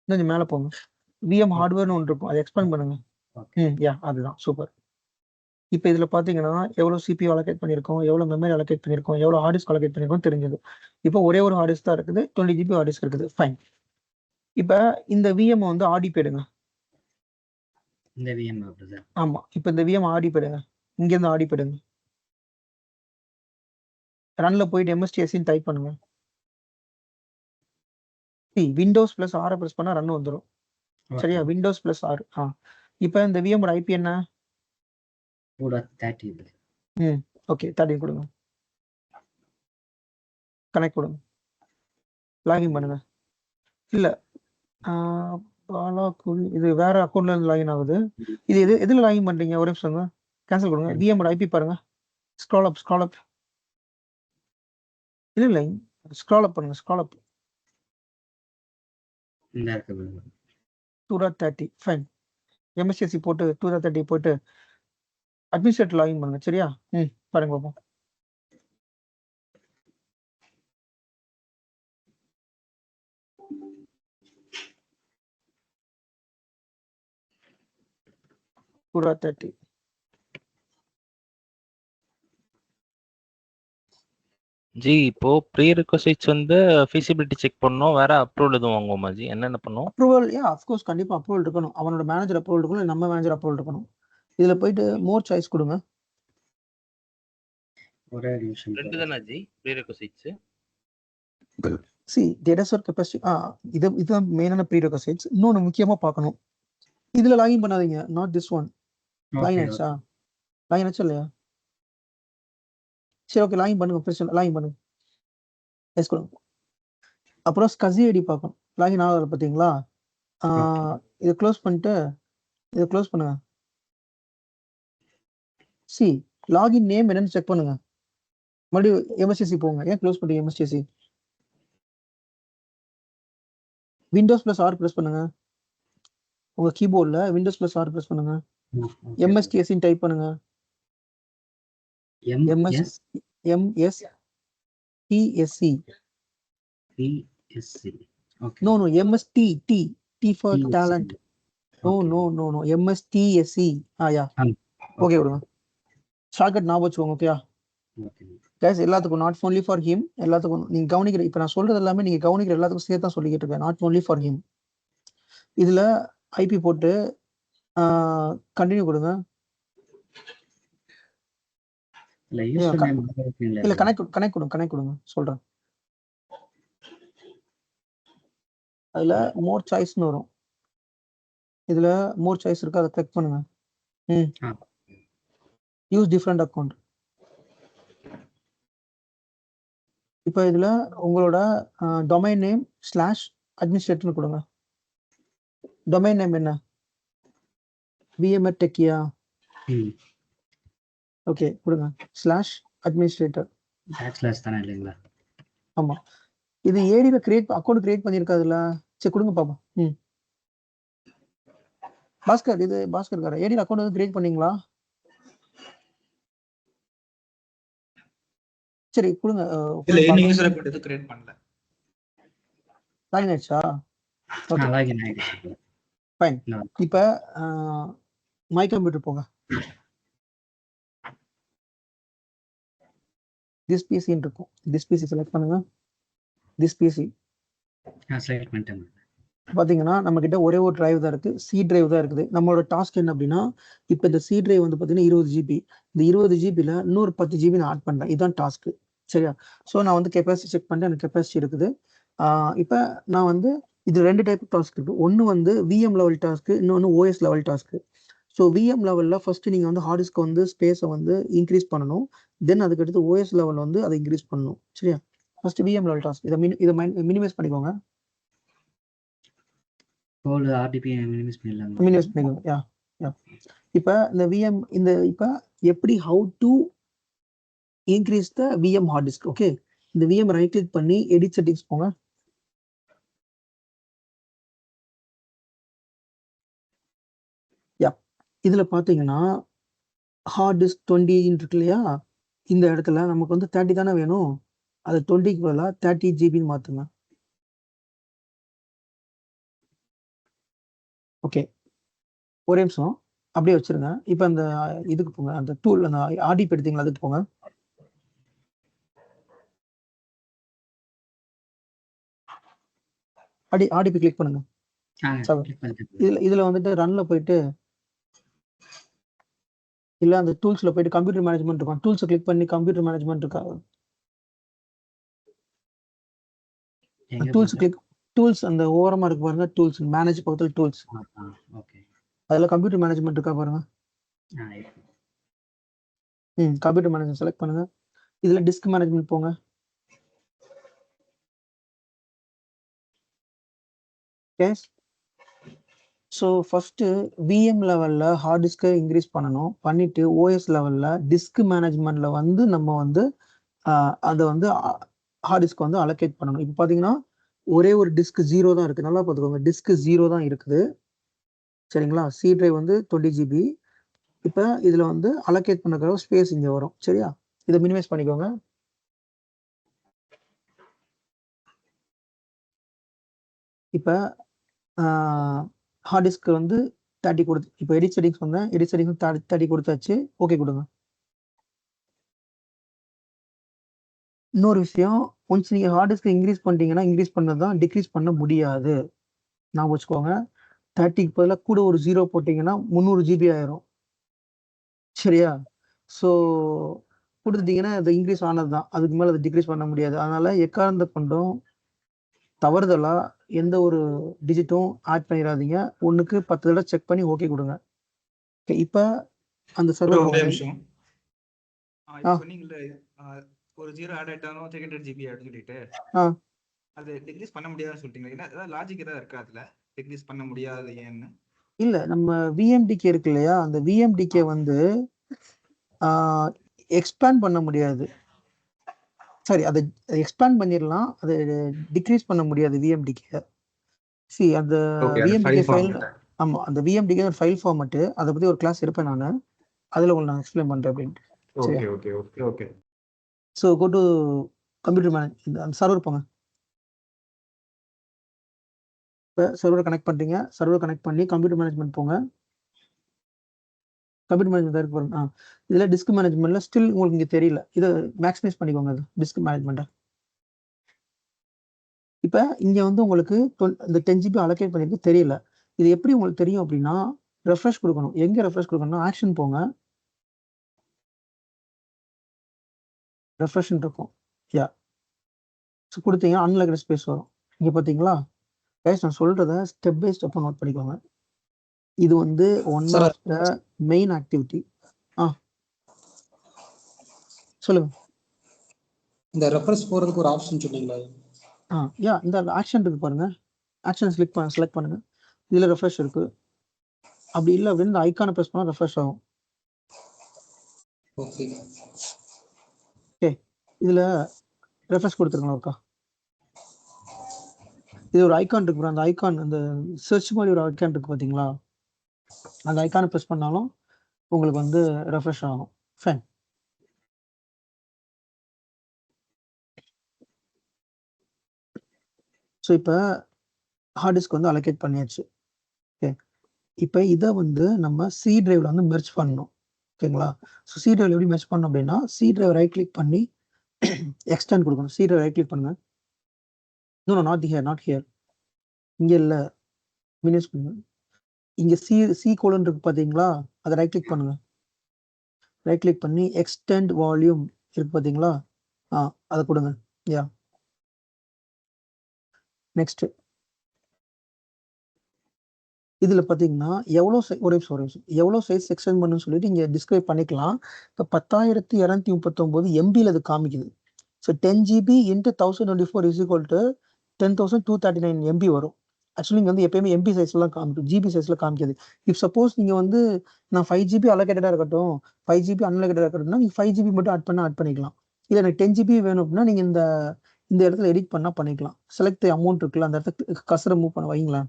கொஞ்சம் மேலே போங்க. விஎம் ஹார்ட்வேர்னு ஒன்று இருக்கும், அதை எக்ஸ்பேண்ட் பண்ணுங்க. யா அதுதான் சூப்பர். இப்போ இதுல பாத்தீங்கன்னா எவ்வளவு சிபியூ அலோகேட் பண்ணிருக்கோம், எவ்வளவு மெமரி அலோகேட் பண்ணிருக்கோம், எவ்வளவு ஹார்ட் டிஸ்க் அலோகேட் பண்ணிருக்கோம் தெரிஞ்சது. இப்போ ஒரே ஒரு ஹார்ட் டிஸ்க் தான் இருக்குது, 20 GB ஹார்ட் டிஸ்க் இருக்குது. ஃபைன். இப்போ இந்த விஎம் வந்து ஆடி போயிடுங்க. இந்த விஎம் ஆமா. இப்போ இந்த விஎம் ஆடி போயிடுங்க. இங்க இருந்து ஆடி போயிடுங்க. ரன்ல போயிட்டு MSTSன்னு டைப் பண்ணுங்க. விண்டோஸ் பிளஸ் ஆர் பிரஸ் பண்ணா ரன் வந்துடும். சரியா? Windows plus R. இப்போ இந்த விஎம் ஐபி என்ன? ஓகே, 30 கொடுங்க. கனெக்ட் கொடுங்க. லாகின் பண்ணுங்க. இல்ல இது வேற அக்கௌண்ட்ல இருந்து லாகின் ஆகுது. இது எதுல லாகின் பண்றீங்க? ஒரு நிமிஷம் கேன்சல் கொடுங்க. விஎம் ஐபி பாருங்க. ஸ்க்ரால் அப். இல்ல ஸ்க்ரால் அப் பண்ணுங்க. ஸ்க்ரால் அப். 2.30. ஃபைன். MSTC போட்டு 2.30 போட்டு அட்மினிஸ்ட்ரேட்டர் லாகின் பண்ணுங்க. சரியா? பாருங்க பாப்போம். ஜி இப்போ ப்ரீ ரிக்வெஸ்ட்ஸ் வந்து ஃபீசிபிலிட்டி செக் பண்ணோம், வேற அப்ரூவல் எதுவும் வாங்குவோமா ஜி? என்னென்ன பண்ணுவோம்? அப்ரூவல் ஆஃப் கோர்ஸ் கண்டிப்பா அப்ரூவல் இருக்கணும். அவனோட மேனேஜர் அப்ரூவல் இருக்கணும், இல்ல நம்ம மேனேஜர் அப்ரூவல் இருக்கணும். இதுல போயிட்டு மோர் சாய்ஸ் கொடுங்க. ஒரே நிமிஷம். ரெண்டு தானா ஜி prerequisites? Data store capacity இதுதான் மெயினான ப்ரீ ரிக்வெஸ்ட்ஸ். இன்னொன்னு முக்கியமா பார்க்கணும். இதுல லாகின் பண்ணாதீங்க. Not this one. லாகின் ஆயிடுச்சா? லாகின் ஆச்சா இல்லையா? சரி, ஓகே. லாகின் பண்ணுங்க. பிரச்சனை லாகின் பண்ணுங்க. எஸ் கொடுங்க. அப்புறம் ஸ்கசி ஐடி பார்க்கணும். லாகின் ஆகாத பார்த்தீங்களா? இதை க்ளோஸ் பண்ணிட்டு இதை க்ளோஸ் பண்ணுங்க. லாகின் நேம் என்னன்னு செக் பண்ணுங்க. மறுபடியும் MSTC போங்க. ஏன் க்ளோஸ் பண்ணுங்க? MSTC windows plus R press பண்ணுங்க. உங்க கீபோர்ட்ல விண்டோஸ் பிளஸ் ஆர் பிரஸ் பண்ணுங்க. MSTC டைப் பண்ணுங்க. MSTSC. No, MST. T for talent. No. MSTSC. Yeah. Okay விடுங்க. ஷார்ட்கட் ஞாபகம் வச்சுக்கோங்க. ஓகேயா கைஸ்? எல்லாத்துக்கும் நாட் ஒன்லி ஃபார் ஹிம். எல்லாத்துக்கும் நீங்க கவனிக்கிற, இப்போ நான் சொல்றது எல்லாமே நீங்க கவனிக்கிற எல்லாத்துக்கும் சேர்த்து தான் சொல்லிக்கிட்டு இருக்கேன். Not only for him. இதுல ஐபி போட்டு கண்டினியூ கொடுங்க. இல்ல கனெக்ட் கொடுங்க. சொல்றேன். அதுல மோர் சாய்ஸ்னு வரும். இதுல மோர் சாய்ஸ் இருக்கு, அதை கிளிக் பண்ணுங்க. Use different account. இப்போ இதுல உங்களோட டொமைன் நேம் /administrator கொடுங்க. டொமைன் நேம் என்ன? VMware Techia. ஓகே கொடுங்க. /administrator. தானே இல்லைங்களா? ஆமா. இது ஏடில அக்கௌண்ட் கிரியேட் பண்ணிருக்காதுல்ல. சரி கொடுங்க பாப்போம். பாஸ்கர், இது பாஸ்கர் கார ஏடில அக்கௌண்ட் வந்து கிரியேட் பண்ணீங்களா? சரி கொடுங்க. இல்ல என்ன யூசர் அக்கவுண்ட் எது கிரியேட் பண்ணல. லாகின் ஆயிடுச்சா? ஓகே லாகின் ஆயிடுச்சு. ஃபைன். இப்போ மை கம்ப்யூட்டர் போங்க. திஸ் பிசி இருக்கும். திஸ் பிசி செலக்ட் பண்ணுங்க. திஸ் பிசி செலக்ட் பண்ணிட்டேன். பாத்தீங்கன்னா நம்ம கிட்ட ஒரே ஒரு டிரைவ் தான் இருக்கு. சி டிரைவ் தான் இருக்குது. நம்மளோட டாஸ்க் என்ன அப்படின்னா, இப்போ இந்த சி டிரைவ் வந்து பாத்தீங்கன்னா 20 GB. இந்த 20 GB-ல இன்னொரு 10 GB நான் ஆட் பண்றேன். இதுதான் டாஸ்க். சரியா? ஸோ நான் வந்து கெப்பாசிட்டி செக் பண்ணிட்டு எனக்கு கெப்பாசிட்டி இருக்குது. இப்போ நான் வந்து இது 2 டைப் டாஸ்க் இருக்கு. ஒன்று வந்து விஎம் லெவல் டாஸ்க்கு, இன்னொன்று OS level task. So VM லெவலில் ஃபர்ஸ்ட் நீங்கள் வந்து ஹார்ட் டிஸ்க் வந்து ஸ்பேஸை வந்து இன்க்ரீஸ் பண்ணணும். தென் அதுக்கடுத்து ஓஎஸ் லெவல் வந்து அதை இன்க்ரீஸ் பண்ணணும். சரியா? ஃபர்ஸ்ட் விஎம் லெவல் டாஸ்க் இதை மினிமைஸ் பண்ணிக்கோங்க. ஹோல் ஆர்டிபி மினிமைஸ் பண்ணிடலாங்க. மினிமைஸ் பண்ணிக்கோங்க. யா யா இப்போ இந்த விஎம் இப்போ எப்படி how to increase the VM hard disk. Okay, இந்த விஎம் ரைட் கிளிக் பண்ணி எடிட் செட்டிங்ஸ் போங்க. யா இதுல பாத்தீங்கன்னா ஹார்ட் டிஸ்க் 20 இருக்கு இல்லையா? இந்த இடத்துல நமக்கு வந்து 30 தானே வேணும். அது 20க்கு பதிலாக 30 ஜிபின்னு மாத்துங்க. ஓகே, ஒரே நிமிஷம் அப்படியே வச்சிருங்க. இப்போ அந்த இதுக்கு போங்க, அந்த டூல் அந்த ஆடிப் எடுத்தீங்களா அதுக்கு போங்க. ஆடிபி கிளிக் பண்ணுங்க. இதுல வந்துட்டு ரன்ல போயிட்டு இல்ல அந்த டூல்ஸ்ல போயிட்டு கம்ப்யூட்டர் மேனேஜ்மெண்ட் இருக்கும். டூல்ஸ் கிளிக் பண்ணி கம்ப்யூட்டர் மேனேஜ்மெண்ட் இருக்கா? டூல்ஸ் கிளிக் டூல்ஸ் அந்த ஓரமா இருக்கு பாருங்க. டூல்ஸ் மேனேஜ் பக்கத்துல டூல்ஸ். ஓகே, அதுல கம்ப்யூட்டர் மேனேஜ்மெண்ட் இருக்கா பாருங்க. கம்ப்யூட்டர் மேனேஜ்மெண்ட் செலக்ட் பண்ணுங்க. இதுல டிஸ்க் மேனேஜ்மெண்ட் போங்க. எஸ். ஸோ ஃபர்ஸ்ட் விஎம் லெவல்ல ஹார்ட் டிஸ்கை இன்க்ரீஸ் பண்ணணும். பண்ணிட்டு ஓஎஸ் லெவல்ல டிஸ்க் மேனேஜ்மெண்ட்ல வந்து நம்ம வந்து அதை வந்து ஹார்ட் டிஸ்க் வந்து அலோகேட் பண்ணணும். இப்போ பார்த்தீங்கன்னா ஒரே ஒரு டிஸ்க் 0 தான் இருக்கு. நல்லா பார்த்துக்கோங்க, டிஸ்க் 0 தான் இருக்குது. சரிங்களா? சி டிரைவ் வந்து 20 ஜிபி. இப்போ இதுல வந்து அலோகேட் பண்ண ஸ்பேஸ் இங்க வரும். சரியா? இதை மினிமைஸ் பண்ணிக்கோங்க. இப்போ ஹார்ட் டிஸ்க் வந்து 30 கொடுத்து, இப்போ எடிட் செட்டிங்ஸ் வந்தேன். எடிட் செட்டிங்ஸ் 30 கொடுத்தாச்சு. ஓகே கொடுங்க. இன்னொரு விஷயம், ஒன்ஸ் நீங்க ஹார்ட் டிஸ்க் இன்க்ரீஸ் பண்ணிட்டீங்கன்னா இன்க்ரீஸ் பண்ணது தான் டிக்ரீஸ் பண்ண முடியாது. நான் வச்சுக்கோங்க. 30க்கு பதிலாக கூட ஒரு 0 போட்டிங்கன்னா 300 ஜிபி ஆயிரும். சரியா? ஸோ கொடுத்துட்டீங்கன்னா அது இன்க்ரீஸ் ஆனது தான். அதுக்கு மேலே அதை டிக்ரீஸ் பண்ண முடியாது. அதனால எக்காரணத்தை கொண்டும் தவறுதலா எந்த ஒரு டிஜிட்டும் ஆட் பண்ணிடாதீங்க. 1க்கு 10 தடவை செக் பண்ணி ஓகே கொடுங்க. இப்போ அந்த சர்வர் ஒரே நிமிஷம். இப்போ சொன்னீங்கல்ல ஒரு 0 ஆட் ஆயிட்டாலும் 300 ஜிபி அப்படின்னு சொல்லிட்டு அது டிக்ரீஸ் பண்ண முடியாதுன்னு சொல்லிட்டீங்க. ஏதாவது லாஜிக் ஏதாவது இருக்கா அதுல? டிக்ரீஸ் பண்ண முடியாது ஏன்னு? இல்ல, நம்ம விஎம்டிகே இருக்கு இல்லையா? அந்த விஎம்டிகே வந்து எக்ஸ்பேண்ட் பண்ண முடியாது. சரி, அதை எக்ஸ்பேண்ட் பண்ணிடலாம், அதை டிக்ரீஸ் பண்ண முடியாது விஎம்டிகே. சி அந்த விஎம்டிகே ஃபைல், ஆமா அந்த விஎம்டிகே ஒரு ஃபைல் ஃபார்மட். அதை பத்தி ஒரு கிளாஸ் இருப்பேன் நான். அதுல உங்களுக்கு நான் எக்ஸ்பிளைன் பண்றேன் அப்படின்ட்டு. Okay okay okay okay. So go to computer manage, அந்த சர்வர் போங்க. இப்போ சர்வர் கனெக்ட் பண்றீங்க. சர்வர் கனெக்ட் பண்ணி கம்ப்யூட்டர் மேனேஜ்மெண்ட் போங்க. கம்ப்யூட்டர் மேனேஜ்மெண்ட் இருக்கு பாருங்க. இதுல டிஸ்க் மேனேஜ்மெண்ட்ல ஸ்டில் உங்களுக்கு இங்க தெரியல. இதை மேக்ஸிமைஸ் பண்ணிக்கோங்க. அது டிஸ்க் மேனேஜ்மெண்ட்டை இப்போ இங்க வந்து உங்களுக்கு இந்த 10 ஜிபி அலோகேட் பண்ணிருக்கு தெரியல. இது எப்படி உங்களுக்கு தெரியும் அப்படின்னா, ரெஃப்ரெஷ் கொடுக்கணும். எங்க ரெஃப்ரெஷ் கொடுக்கணும்னா ஆக்ஷன் போங்க. ரெஃப்ரெஷ் இருக்கும். யா கொடுத்தீங்கன்னா அன்லாக்டு ஸ்பேஸ் வரும். இங்க பாத்தீங்களா? கைஸ், நான் சொல்றத ஸ்டெப் பை ஸ்டெப் நோட் பண்ணிக்கோங்க. இது வந்து one of the main activity. சொல்லுங்க. இந்த ரெஃப்ரெஷ் போறதுக்கு ஒரு ஆப்ஷன் சொன்னீங்களா? யா இந்த ஆக்ஷன் இருக்கு பாருங்க. ஆக்ஷன் செலக்ட் பண்ணுங்க. இதுல ரெஃப்ரெஷ் இருக்கு. அப்படி இல்லை அப்படின்னு இந்த ஐக்கானை பிரஸ் பண்ணா ரெஃப்ரெஷ் ஆகும். ஓகே, இதுல ரெஃப்ரெஷ் கொடுத்துருங்க ஒருக்கா. இது ஒரு ஐக்கான் இருக்கு. அந்த ஐக்கான், அந்த சர்ச் மாதிரி ஒரு ஐக்கான் இருக்கு பாத்தீங்களா? அந்த ஐக்கானை பிரஸ் பண்ணாலும் உங்களுக்கு வந்து ரெஃப்ரெஷ் ஆகும். ஃபைன். ஸோ இப்போ ஹார்ட் டிஸ்க் வந்து அலோகேட் பண்ணியாச்சு. ஓகே, இப்போ இதை வந்து நம்ம சி டிரைவ்ல வந்து மெர்ஜ் பண்ணணும். ஓகேங்களா? ஸோ சி டிரைவ்ல எப்படி மெர்ஜ் பண்ணணும் அப்படின்னா, சி டிரைவ் ரைட் கிளிக் பண்ணி எக்ஸ்டெண்ட் கொடுக்கணும். சி டிரைவ் ரைட் கிளிக் பண்ணுங்க. No not here. இங்க இல்ல, மினிஸ் பண்ணுங்க. இங்க சி கோலன் இருக்கு பாத்தீங்களா? அதை ரைட் கிளிக் பண்ணுங்க. ரைட் கிளிக் பண்ணி எக்ஸ்டெண்ட் வால்யூம் இருக்கு பாத்தீங்களா? அதை கொடுங்க. யா நெக்ஸ்ட் இதுல பாத்தீங்கன்னா ஒரு நிமிஷம் எவ்வளோ சைஸ் எக்ஸ்டெண்ட் பண்ணுன்னு சொல்லிட்டு இங்க டிஸ்கிரைப் பண்ணிக்கலாம். இப்போ 10,239 எம்பியில் அது காமிக்குது. So 10 GB into 1024 is equal to 10,239 MP வரும். ஆக்சுவலி இங்கே வந்து எப்பயுமே எம்பி சைஸ்லாம் காமிக்கும், ஜிபி சைஸ்ல காமிக்காது. இப் சப்போஸ் நீங்க வந்து நான் 5 GB அலோகேட்டடா இருக்கட்டும், 5 GB அன்அலோகேட்டடா இருக்கட்டும்னா நீங்க 5 GB மட்டும் ஆட் பண்ணிக்கலாம். இல்லை எனக்கு 10 GB வேணும் அப்படின்னா நீங்க இந்த இடத்துல எடிட் பண்ணா பண்ணிக்கலாம். செலக்ட் அமௌண்ட் இருக்குல்ல, அந்த இடத்துல கர்சரை மூவ் பண்ண வைங்களேன்.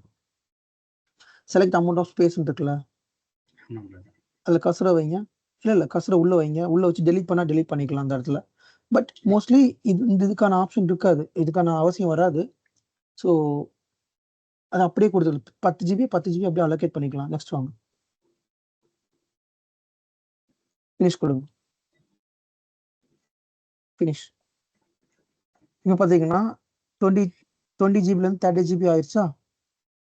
செலக்ட் அமௌண்ட் ஆஃப் ஸ்பேஸ் இருக்குல்ல, ஆமாம் பிரதர். அதில் கர்சரை வைங்க. இல்லை கர்சரை உள்ள வைங்க. உள்ள வச்சு டெலீட் பண்ணா டெலீட் பண்ணிக்கலாம் அந்த இடத்துல. பட் மோஸ்ட்லி இதுக்கான ஆப்ஷன் இருக்காது, இதுக்கான அவசியம் வராது. ஸோ அது அப்படியே கொடுத்துரு. 10 GB அப்படியே அலோகேட் பண்ணிக்கலாம். நெக்ஸ்ட் வாங்க, ஃபினிஷ் கொடுங்க. ஃபினிஷ். இப்போ பார்த்தீங்கன்னா 20 GB 30 GB ஆயிடுச்சா?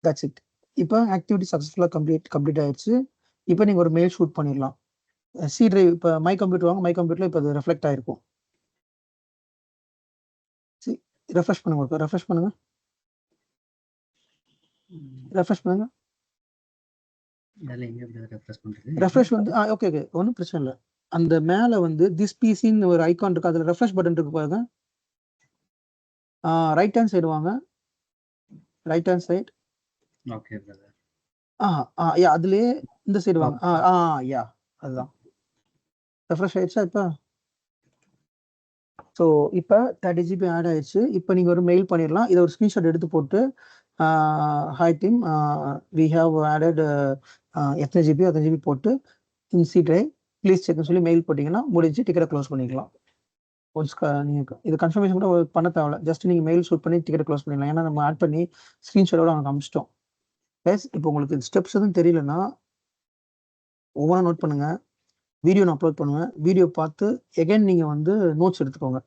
That's it. இப்போ ஆக்டிவிட்டி சக்ஸஸ்ஃபுல்லாக கம்ப்ளீட் ஆயிடுச்சு. இப்போ நீங்கள் ஒரு மெயில் ஷூட் பண்ணிடலாம். சி டிரைவ் இப்போ மை கம்ப்யூட்டர் வாங்க. மை கம்ப்யூட்டரில் இப்போ அது ரெஃப்ளெக்ட் ஆகிருக்கும். ரெஃப்ரெஷ் பண்ணுங்க. ரெஃப்ரெஷ் பண்ணுங்க. இதில் எங்கே பிரதர் ரெஃப்ரெஷ் பண்ணுறது? ரெஃப்ரெஷ் வந்து ஓகே ஒன்றும் பிரச்சனை இல்லை. அந்த மேலே வந்து திஸ் பிசின்னு ஒரு ஐகான் இருக்கு, அதில் ரெஃப்ரெஷ் பட்டன் இருக்கு பாருங்க. ரைட் ஹேண்ட் சைடு வாங்க. Right hand side. Okay brother. Yeah அதுலயே இந்த சைடு வாங்க. யா அதுதான். ரெஃப்ரெஷ் ஆயிடுச்சா இப்போ? ஸோ இப்போ 30 GB ஆட் ஆயிடுச்சு. இப்போ நீங்கள் ஒரு மெயில் பண்ணிடலாம். இதை ஒரு ஸ்க்ரீன்ஷாட் எடுத்து போட்டு hi team we have added எத்தனை GB போட்டு இன் சி ட்ரைவ் ப்ளீஸ் செக்னு சொல்லி மெயில் போட்டிங்கன்னா முடிஞ்சு டிக்கெட்டை க்ளோஸ் பண்ணிக்கலாம். ஒன்ஸ் நீங்கள் இது கன்ஃபர்மேஷன் கூட பண்ண தேவையில்ல. ஜஸ்ட் நீங்கள் மெயில் ஷூட் பண்ணி டிக்கெட்டை க்ளோஸ் பண்ணிடலாம். ஏன்னா நம்ம ஆட் பண்ணி ஸ்க்ரீன்ஷாட்டோட அவங்க அமிச்சிட்டோம். ப்ளஸ் இப்போ உங்களுக்கு ஸ்டெப்ஸ் எதுவும் தெரியலன்னா ஒவ்வொன்றா நோட் பண்ணுங்க. வீடியோ நான் அப்லோட் பண்ணுவேன். வீடியோ பார்த்து எகைன் நீங்கள் வந்து நோட்ஸ் எடுத்துக்கோங்க.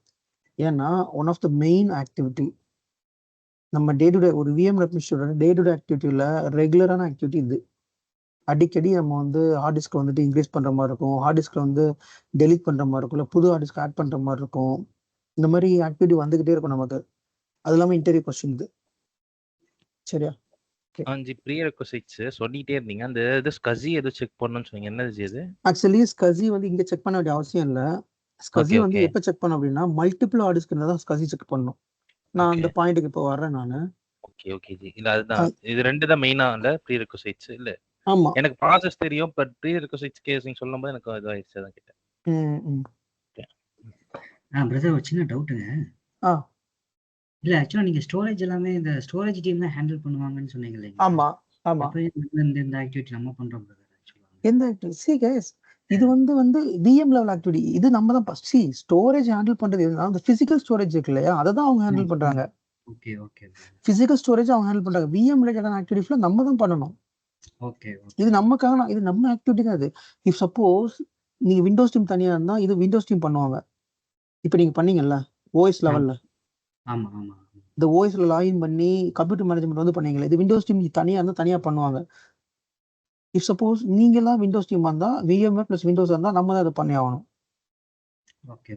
ஏன்னா one of the main activity நம்ம டே டு டே ஒரு விஎம் ரெப்மிஸ்டோட டே டு டே ஆக்டிவிட்டியில் ரெகுலரான ஆக்டிவிட்டி இது. அடிக்கடி நம்ம வந்து ஹார்ட் டிஸ்க் வந்துட்டு இன்க்ரீஸ் பண்ணுற மாதிரி இருக்கும், ஹார்ட் டிஸ்கில் வந்து டெலிட் பண்ணுற மாதிரி இருக்கும், இல்லை புது ஹார்ட் டிஸ்க் ஆட் பண்ணுற மாதிரி இருக்கும். இந்த மாதிரி ஆக்டிவிட்டி வந்துக்கிட்டே இருக்கும் நமக்கு. அது இல்லாமல் இன்டர்வியூ கொஸ்டின் இது. சரியா? ஜி ப்ரீ ரெக்வசிட்ஸ் சொல்லிட்டே இருந்தீங்க. அந்த இது ஸ்கஸி எது செக் பண்ணணும்னு சொன்னீங்க. என்னது ஜி அது? ஆக்சுவலி ஸ்கஸி வந்து இங்கே செக் பண்ண வேண்டிய அவசியம் இல்லை. ஸ்கஸி வந்து எப்போ செக் பண்ணோம் அப்படின்னா மல்டிபிள் ஹார்ட் டிஸ்க் இருந்தால் தான் ஸ்கஸி செக் பண்ணணும். நான் அந்த பாயிண்ட்டுக்கு இப்போ வர்றேன் நான். Okay G. இல்ல அதுதான் இது ரெண்டு தான் மெயினா இல்ல ப்ரீ ரெக்வசிட்ஸ் இல்ல. ஆமா எனக்கு ப்ராசஸ் தெரியும், பட் ப்ரீ ரெக்வசிட்ஸ் கேசிங் சொல்லும்போது எனக்கு இதாயிடுச்சு. அதான் கேட்டேன். பிரதர் ஒரு சின்ன டவுட்டுங்க. இல்ல ஆக்சுவலா நீங்க ஸ்டோரேஜ் எல்லாமே இந்த ஸ்டோரேஜ் டீம் தான் ஹேண்டில் பண்ணுவாங்கன்னு சொன்னீங்க இல்லையா? ஆமா ஆமா. இந்த ஆக்டிவிட்டி நம்ம பண்றோம் பிரதர். ஆக்சுவலா எந்த ஆக்டிவிட்டி? சி கைஸ், இது வந்து விஎம் லெவல் ஆக்டிவிட்டி. இது நம்ம தான் சி ஸ்டோரேஜ் ஹேண்டில் பண்றது. அந்த பிசிக்கல் ஸ்டோரேஜ் இருக்கு இல்லையா, அதை தான் அவங்க ஹேண்டில் பண்றாங்க. ஓகே பிசிக்கல் ஸ்டோரேஜ் அவங்க ஹேண்டில் பண்றாங்க. விஎம் ரிலேட்டடான ஆக்டிவிட்டிஸ்ல நம்ம தான் பண்ணணும். ஓகே இது நமக்காக, இது நம்ம ஆக்டிவிட்டி தான். இது இஃப் சப்போஸ் நீங்க விண்டோஸ் டீம் தனியா இருந்தா இது விண்டோஸ் டீம் பண்ணுவாங்க. இப்போ நீங்க பண்ணீங்கல்ல ஓஎஸ் லெவல்ல, ஆமா இந்த ஓஎஸ்ல லாகின் பண்ணி கம்ப்யூட்டர் மேனேஜ்மெண்ட் வந்து பண்ணீங்களா, இது விண்டோஸ் டீம் தனியா இருந்தா தனியா பண்ணுவாங்க. இஃப் சப்போஸ் நீங்க எல்லாம் விண்டோஸ் டீம் இருந்தா விஎம்ஆர் பிளஸ் விண்டோஸ் இருந்தா நம்ம தான் அதை பண்ணி ஆகணும். ஓகே.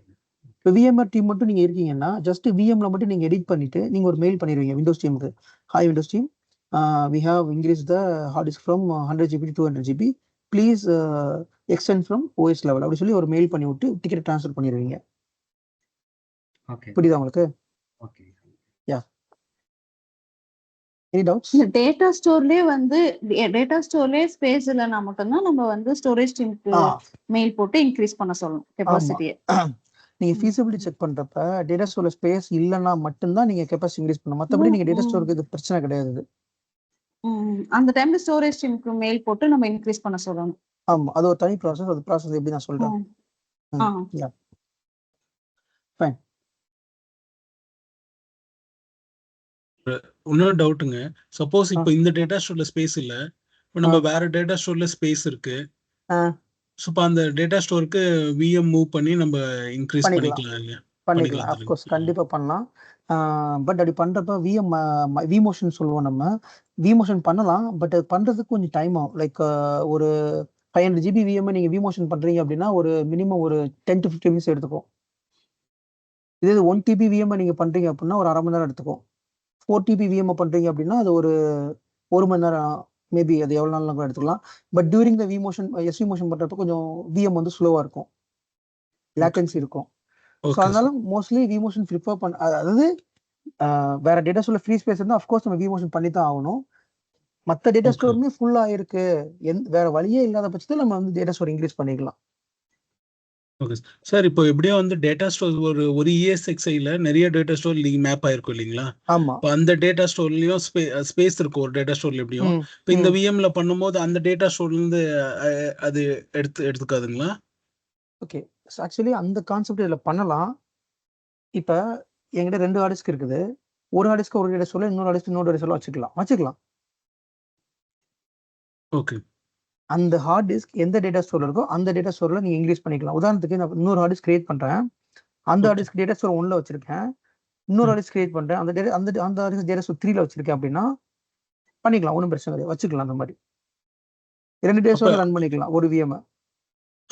இப்போ விஎம்ஆர் டீம் மட்டும் நீங்க இருக்கீங்கன்னா ஜஸ்ட் விஎம்ல மட்டும் நீங்க எடிட் பண்ணிட்டு நீங்க ஒரு மெயில் பண்ணிடுவீங்க விண்டோஸ் டீமுக்கு. Hi Windows team, we have increased the hard disk from 100 GB to 200 GB. Please extend from OS level. அப்படி சொல்லி ஒரு மெயில் பண்ணி விட்டு டிக்கெட் ட்ரான்ஸ்ஃபர் பண்ணிடுவீங்க. ஓகே புரியுதா உங்களுக்கு? ஓகே. யா, எனி டவுட்ஸ்? இந்த டேட்டா ஸ்டோர்லயே ஸ்பேஸ் இல்லைன்னா மட்டும்தான் நம்ம வந்து ஸ்டோரேஜ் டீமுக்கு மெயில் போட்டு இன்க்ரீஸ் பண்ண சொல்லணும் கெபாசிட்டியை. நீங்க ஃபீஸிபிலிட்டி செக் பண்றப்ப டேட்டா ஸ்டோர்ல ஸ்பேஸ் இல்லைன்னா மட்டும்தான் நீங்க கெபாசிட்டி இன்க்ரீஸ் பண்ணணும். மற்றபடி நீங்க டேட்டா ஸ்டோருக்கு இது பிரச்சனை கிடையாது. அந்த டைம்ல ஸ்டோரேஜ் டீமுக்கு மெயில் போட்டு நம்ம இன்க்ரீஸ் பண்ண சொல்லணும். ஆமா, அது ஒரு தனி ப்ராசஸ். அது ப்ராசஸ் எப்படி நான் சொல்றேன். Yeah fine. இன்னொரு டவுட்டுங்க. சப்போஸ் இப்போ இந்த டேட்டா ஸ்டோர்ல ஸ்பேஸ் இல்ல, இப்போ நம்ம வேற டேட்டா ஸ்டோர்ல ஸ்பேஸ் இருக்கு. சோ அந்த டேட்டா ஸ்டோருக்கு விஎம் மூவ் பண்ணி நம்ம இன்க்ரீஸ் பண்ணிக்கலாம் இல்லையா? பண்ணிக்கலாம், ஆஃப் கோர்ஸ் கண்டிப்பா பண்ணலாம். பட் அப்படி பண்றப்ப விமோஷன் சொல்லுவோம் நம்ம. விமோஷன் பண்ணலாம், பட் அது பண்றதுக்கு கொஞ்சம் டைம் ஆகும். லைக் ஒரு 500 GB விஎம் நீங்க விமோஷன் பண்றீங்க அப்படின்னா ஒரு மினிமம் ஒரு 10 to 15 மினிட்ஸ் எடுத்துக்கும். இதே 1 TB விஎம் நீங்க பண்றீங்க அப்படின்னா ஒரு 1/2 மணி நேரம் எடுத்துக்கும். 4 TB விஎம் பண்றீங்க அப்படின்னா அது ஒரு 1 மணி நேரம் மேபி அது எவ்வளோ நாள் கூட எடுத்துக்கலாம். But during the V motion SV motion பண்ணுறப்ப கொஞ்சம் விஎம் வந்து ஸ்லோவாக இருக்கும், லேட்டன்சி இருக்கும். ஸோ அதனால மோஸ்ட்லி வி மோஷன் ப்ரிஃபர் பண்ண, அதாவது வேற டேட்டா ஸ்டோர்ல ஃப்ரீ ஸ்பேஸ் இருந்தால் அஃப்கோர்ஸ் நம்ம வி மோஷன் பண்ணி தான் ஆகணும். மற்ற டேட்டா ஸ்டோருமே ஃபுல்லாக இருக்கு, வேற வழியே இல்லாத பட்சத்தில் நம்ம வந்து டேட்டா ஸ்டோர் இன்க்ரீஸ் பண்ணிக்கலாம். Okay sir. இப்போ எப்படியோ வந்து டேட்டா ஸ்டோர் ஒரு ESXiல நிறைய டேட்டா ஸ்டோர் மேப் ஆயிருக்கும் இல்லைங்களா? ஆமா, இப்போ அந்த டேட்டா ஸ்டோர்லயும் ஸ்பேஸ் இருக்கும் ஒரு டேட்டா ஸ்டோர்ல எப்படியும். இப்போ இந்த விஎம்ல பண்ணும்போது அந்த டேட்டா ஸ்டோர்ல இருந்து அது எடுத்துக்காதுங்களா? ஓகே. ஆக்சுவலி அந்த கான்செப்ட் இதில் பண்ணலாம். இப்போ என்கிட்ட 2 ஹார்ட் டிஸ்க் இருக்குது. ஒரு ஹார்ட் டிஸ்க்கு ஒரு டேட்டா ஸ்டோர்ல, இன்னொரு ஹார்ட் டிஸ்க் இன்னொரு டேட்டா ஸ்டோர்ல வச்சுக்கலாம். ஓகே. அந்த ஹார்ட் டிஸ்க் எந்த டேட்டா ஸ்டோர்ல இருக்கோ அந்த டேட்டா ஸ்டோர்ல நீங்க இன்க்ரீஸ் பண்ணிக்கலாம். உதாரணத்துக்கு நான் இன்னொரு ஹார்ட் டிஸ்க் கிரியேட் பண்றேன், அந்த ஹார்ட் டிஸ்க் டேட்டா ஸ்டோர் 1ல வச்சிருக்கேன். இன்னொரு ஹார்ட் டிஸ்க் கிரியேட் பண்றேன், அந்த ஹார்ட் டிஸ்க் டேட்டா ஸ்டோர் 3ல வச்சிருக்கேன் அப்படின்னா பண்ணிக்கலாம், ஒன்றும் பிரச்சனை கிடையாது, வச்சுக்கலாம். அந்த மாதிரி 2 டேட்டா ஸ்டோர்ல ரன் பண்ணிக்கலாம் ஒரு விஎம்.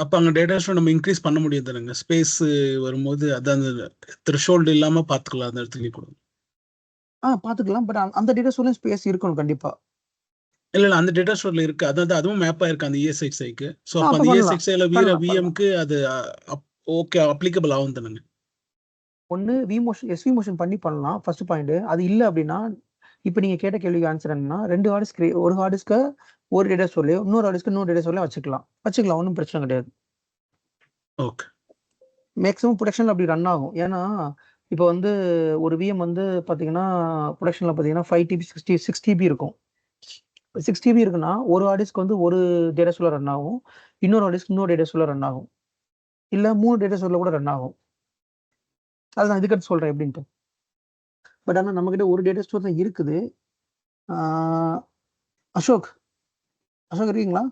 அப்ப அங்க டேட்டா ஸ்டோர் நம்ம இன்க்ரீஸ் பண்ண முடியாது தானங்க? ஸ்பேஸ் வரும்போது அதான் அந்த த்ரெஷோல்ட் இல்லாம பாத்துக்கலாம் அந்த இடத்துல கூட. பாத்துக்கலாம். பட் அந்த டேட்டா ஸ்டோர்ல ஸ்பேஸ் இருக்கணும் கண்டிப்பா. இல்ல அந்த டேட்டா ஸ்டோர்ல இருக்கு, அதாவது அதுவும் மேப் ஆயிருக்கு அந்த ESXiக்கு. சோ அப்ப அந்த ESXiல விஎம்க்கு அது ஓகே அப்ளிகபிள் ஆகும் தானங்க? ஒன்னு எஸ்வி மோஷன் பண்ணி பண்ணலாம், ஃபர்ஸ்ட் பாயிண்ட். அது இல்ல அப்படின்னா இப்போ நீங்க கேட்ட கேள்விக்கு ஆன்சர் என்னன்னா, 2 ஹார்ட் டிஸ்க், ஒரு ஹார்ட் டிஸ்க்கு ஒரு டேட்டா ஸ்டோர்லயோ இன்னொரு ஹார்ட் டிஸ்க் இன்னொரு டேட்டா ஸ்டோர்லயோ வச்சுக்கலாம், ஒன்றும் பிரச்சனை கிடையாது. ஓகே. மேக்ஸிமம் ப்ரொடக்ஷன்ல அப்படி ரன் ஆகும். ஏன்னா இப்போ வந்து ஒரு விஎம் வந்து பாத்தீங்கன்னா ப்ரொடக்ஷன்ல பாத்தீங்கன்னா 5 TB 6 TB இருக்கும். 6 TB இருக்குன்னா ஒரு ஹார்ட் டிஸ்க் வந்து ஒரு டேட்டா ஸ்டோர்ல ரன் ஆகும், இன்னொரு ஹார்ட் டிஸ்க் இன்னொரு டேட்டா ஸ்டோர்ல ரன் ஆகும், இல்ல 3 டேட்டா ஸ்டோர்ல கூட ரன் ஆகும். அதுதான் இதுக்கு சொல்றேன் எப்படின்ட்டு. பட் ஆனால் நம்ம கிட்ட ஒரு டேட்டா ஸ்டோர் தான் இருக்குது. அசோக் இருக்கீங்களா?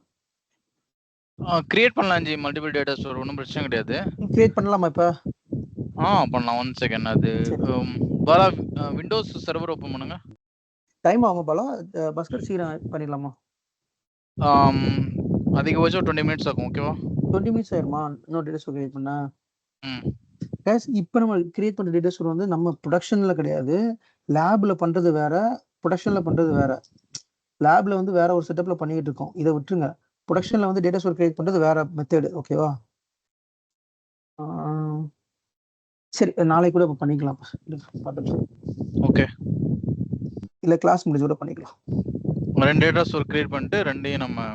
கிரியேட் பண்ணலாம் ஜி, மல்டிபிள் டேட்டா ஸ்டோர் ஒன்றும் பிரச்சனை கிடையாது. கிரியேட் பண்ணலாமா இப்போ? பண்ணலாம். 1 செகண்ட். அது பாலா விண்டோஸ் சர்வர் ஓப்பன் பண்ணுங்க. டைம் ஆகும் பாலா, பஸ்கர் சீக்கிரம் பண்ணிடலாமா? அதிகபட்சம் 20 மினிட்ஸ் ஆகும். ஓகேவா? 20 மினிட்ஸ் ஆயிருமா இன்னொரு டேட்டா ஸ்டோர் கிரியேட் பண்ண? இப்போ நம்ம கிரியேட் பண்ண டேட்டா ஸ்டோர் வந்து நம்ம ப்ரொடக்ஷன்ல கிடையாது, லேப்ல பண்றது வேற, ப்ரொடக்ஷன்ல பண்றது வேற. லேப்ல வந்து வேற ஒரு செட்டப்ல பண்ணிட்டு இருக்கோம், இதை விட்டுருங்க. ப்ரொடக்ஷன்ல வந்து டேட்டா ஸ்டோர் கிரியேட் பண்றது வேற மெத்தட். ஓகேவா? சரி, நாளைக்கு கூட பண்ணிக்கலாம். ஓகே. இல்ல கிளாஸ் முடிஞ்சு கூட பண்ணிக்கலாம். 2 டேட்டா ஸ்டோர் கிரியேட் பண்ணிட்டு 2யும் நம்ம